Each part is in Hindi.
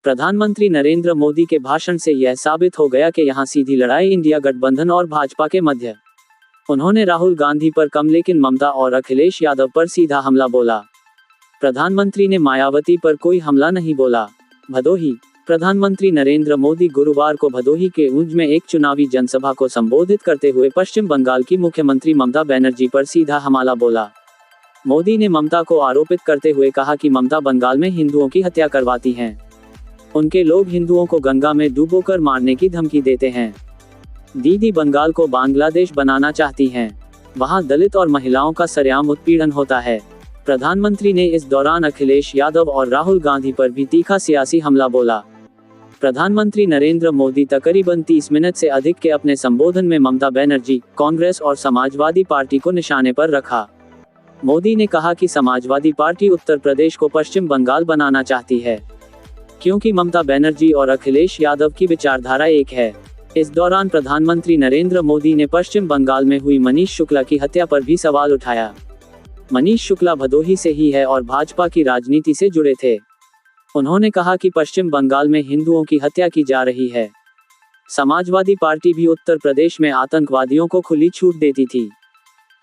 प्रधानमंत्री नरेंद्र मोदी के भाषण से यह साबित हो गया कि यहां सीधी लड़ाई इंडिया गठबंधन और भाजपा के मध्य। उन्होंने राहुल गांधी पर कम लेकिन ममता और अखिलेश यादव पर सीधा हमला बोला। प्रधानमंत्री ने मायावती पर कोई हमला नहीं बोला। भदोही। प्रधानमंत्री नरेंद्र मोदी गुरुवार को भदोही के ऊंज में एक चुनावी जनसभा को संबोधित करते हुए पश्चिम बंगाल की मुख्यमंत्री ममता बनर्जी पर सीधा हमला बोला। मोदी ने ममता को आरोपित करते हुए कहा कि ममता बंगाल में हिंदुओं की हत्या करवाती हैं। उनके लोग हिंदुओं को गंगा में डुबोकर मारने की धमकी देते हैं। दीदी बंगाल को बांग्लादेश बनाना चाहती हैं। वहां दलित और महिलाओं का सरेआम उत्पीड़न होता है। प्रधानमंत्री ने इस दौरान अखिलेश यादव और राहुल गांधी पर भी तीखा सियासी हमला बोला। प्रधानमंत्री नरेंद्र मोदी तकरीबन 30 मिनट से अधिक के अपने संबोधन में ममता बनर्जी, कांग्रेस और समाजवादी पार्टी को निशाने पर रखा। मोदी ने कहा कि समाजवादी पार्टी उत्तर प्रदेश को पश्चिम बंगाल बनाना चाहती है, क्योंकि ममता बनर्जी और अखिलेश यादव की विचारधारा एक है। इस दौरान प्रधानमंत्री नरेंद्र मोदी ने पश्चिम बंगाल में हुई मनीष शुक्ला की हत्या पर भी सवाल उठाया। मनीष शुक्ला भदोही से ही है और भाजपा की राजनीति से जुड़े थे। उन्होंने कहा कि पश्चिम बंगाल में हिंदुओं की हत्या की जा रही है। समाजवादी पार्टी भी उत्तर प्रदेश में आतंकवादियों को खुली छूट देती थी।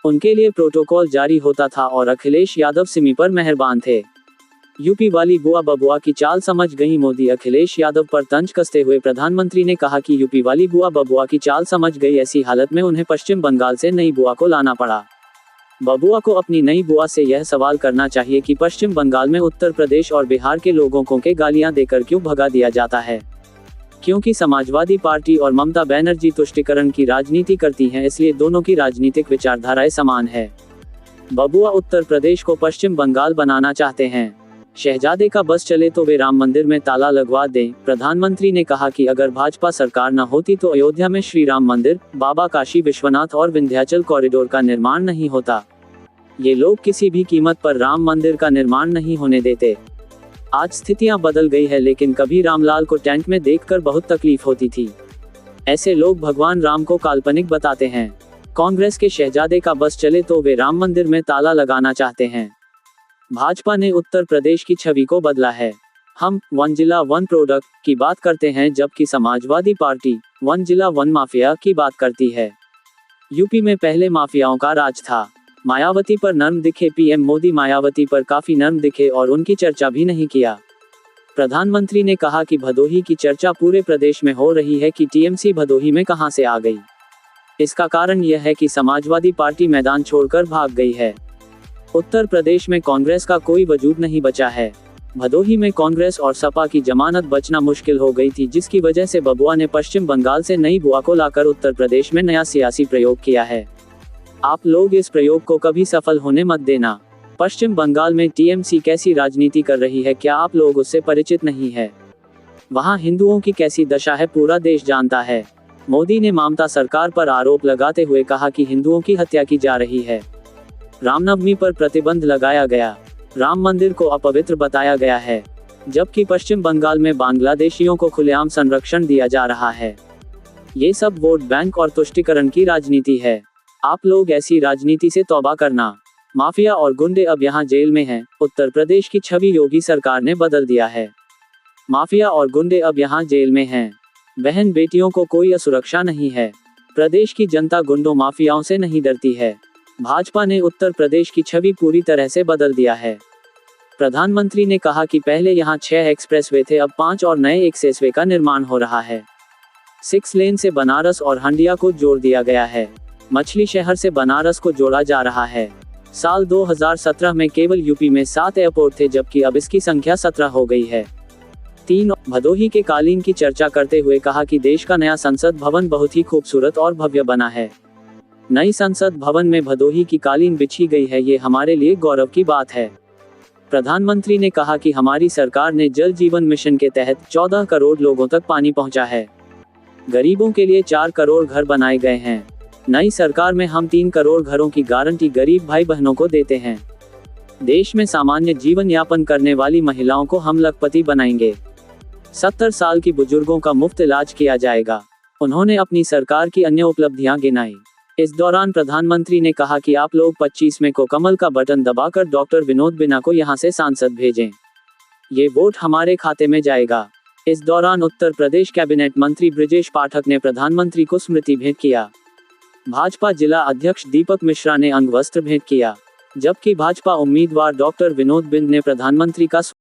उनके लिए प्रोटोकॉल जारी होता था और अखिलेश यादव सिमी पर मेहरबान थे। यूपी वाली बुआ बबुआ की चाल समझ गई मोदी। अखिलेश यादव पर तंज कसते हुए प्रधानमंत्री ने कहा कि यूपी वाली बुआ बबुआ की चाल समझ गई। ऐसी हालत में उन्हें पश्चिम बंगाल से नई बुआ को लाना पड़ा। बबुआ को अपनी नई बुआ से यह सवाल करना चाहिए कि पश्चिम बंगाल में उत्तर प्रदेश और बिहार के लोगों को गालियां देकर क्यों भगा दिया जाता है। क्योंकि समाजवादी पार्टी और ममता बनर्जी तुष्टीकरण की राजनीति करती हैं, इसलिए दोनों की राजनीतिक विचारधाराएं समान है। बबुआ उत्तर प्रदेश को पश्चिम बंगाल बनाना चाहते हैं। शहजादे का बस चले तो वे राम मंदिर में ताला लगवा दें। प्रधानमंत्री ने कहा कि अगर भाजपा सरकार न होती तो अयोध्या में श्री राम मंदिर, बाबा काशी विश्वनाथ और विंध्याचल कॉरिडोर का निर्माण नहीं होता। ये लोग किसी भी कीमत पर राम मंदिर का निर्माण नहीं होने देते। आज स्थितियां बदल गई है, लेकिन कभी रामलाल को टैंक में देखकर बहुत तकलीफ होती थी। ऐसे लोग भगवान राम को काल्पनिक बताते हैं। कांग्रेस के शहजादे का बस चले तो वे राम मंदिर में ताला लगाना चाहते हैं। भाजपा ने उत्तर प्रदेश की छवि को बदला है। हम वन जिला वन प्रोडक्ट की बात करते हैं, जबकि समाजवादी पार्टी वन जिला वन माफिया की बात करती है। यूपी में पहले माफियाओं का राज था। मायावती पर नर्म दिखे पीएम मोदी। मायावती पर काफी नर्म दिखे और उनकी चर्चा भी नहीं किया। प्रधानमंत्री ने कहा कि भदोही की चर्चा पूरे प्रदेश में हो रही है कि टीएमसी भदोही में कहां से आ गई। इसका कारण यह है कि समाजवादी पार्टी मैदान छोड़कर भाग गई है। उत्तर प्रदेश में कांग्रेस का कोई वजूद नहीं बचा है। भदोही में कांग्रेस और सपा की जमानत बचना मुश्किल हो गई थी, जिसकी वजह से बबुआ ने पश्चिम बंगाल से नई बुआ को लाकर उत्तर प्रदेश में नया सियासी प्रयोग किया है। आप लोग इस प्रयोग को कभी सफल होने मत देना। पश्चिम बंगाल में टीएमसी कैसी राजनीति कर रही है, क्या आप लोग उससे परिचित नहीं है? वहां हिंदुओं की कैसी दशा है, पूरा देश जानता है। मोदी ने ममता सरकार पर आरोप लगाते हुए कहा कि हिंदुओं की हत्या की जा रही है। रामनवमी पर प्रतिबंध लगाया गया। राम मंदिर को अपवित्र बताया गया है, जबकि पश्चिम बंगाल में बांग्लादेशियों को खुलेआम संरक्षण दिया जा रहा है। ये सब वोट बैंक और तुष्टीकरण की राजनीति है। आप लोग ऐसी राजनीति से तौबा करना। माफिया और गुंडे अब यहाँ जेल में हैं। उत्तर प्रदेश की छवि योगी सरकार ने बदल दिया है। माफिया और गुंडे अब यहाँ जेल में हैं। बहन बेटियों को कोई असुरक्षा नहीं है। प्रदेश की जनता गुंडों माफियाओं से नहीं डरती है। भाजपा ने उत्तर प्रदेश की छवि पूरी तरह से बदल दिया है। प्रधानमंत्री ने कहा कि पहले यहाँ 6 एक्सप्रेसवे थे, अब 5 और नए एक्सप्रेसवे का निर्माण हो रहा है। 6 लेन से बनारस और हंडिया को जोड़ दिया गया है। मछली शहर से बनारस को जोड़ा जा रहा है। साल 2017 में केवल यूपी में 7 एयरपोर्ट थे, जबकि अब इसकी संख्या 17 हो गई है। 3 भदोही के कालीन की चर्चा करते हुए कहा कि देश का नया संसद भवन बहुत ही खूबसूरत और भव्य बना है। नई संसद भवन में भदोही की कालीन बिछी गई है, ये हमारे लिए गौरव की बात है। प्रधानमंत्री ने कहा कि हमारी सरकार ने जल जीवन मिशन के तहत 14 करोड़ लोगों तक पानी पहुंचा है। गरीबों के लिए 4 करोड़ घर बनाए गए हैं। नई सरकार में हम 3 करोड़ घरों की गारंटी गरीब भाई बहनों को देते हैं। देश में सामान्य जीवन यापन करने वाली महिलाओं को हम लखपति बनाएंगे। 70 साल की बुजुर्गों का मुफ्त इलाज किया जाएगा। उन्होंने अपनी सरकार की अन्य उपलब्धियां गिनाई। इस दौरान प्रधानमंत्री ने कहा कि आप लोग 25 मई को कमल का बटन दबाकर डॉक्टर विनोद बिना को यहां से सांसद भेजें। ये वोट हमारे खाते में जाएगा। इस दौरान उत्तर प्रदेश कैबिनेट मंत्री ब्रिजेश पाठक ने प्रधानमंत्री को स्मृति भेंट किया। भाजपा जिला अध्यक्ष दीपक मिश्रा ने अंगवस्त्र भेंट किया, जबकि भाजपा उम्मीदवार डॉक्टर विनोद बिंद ने प्रधानमंत्री का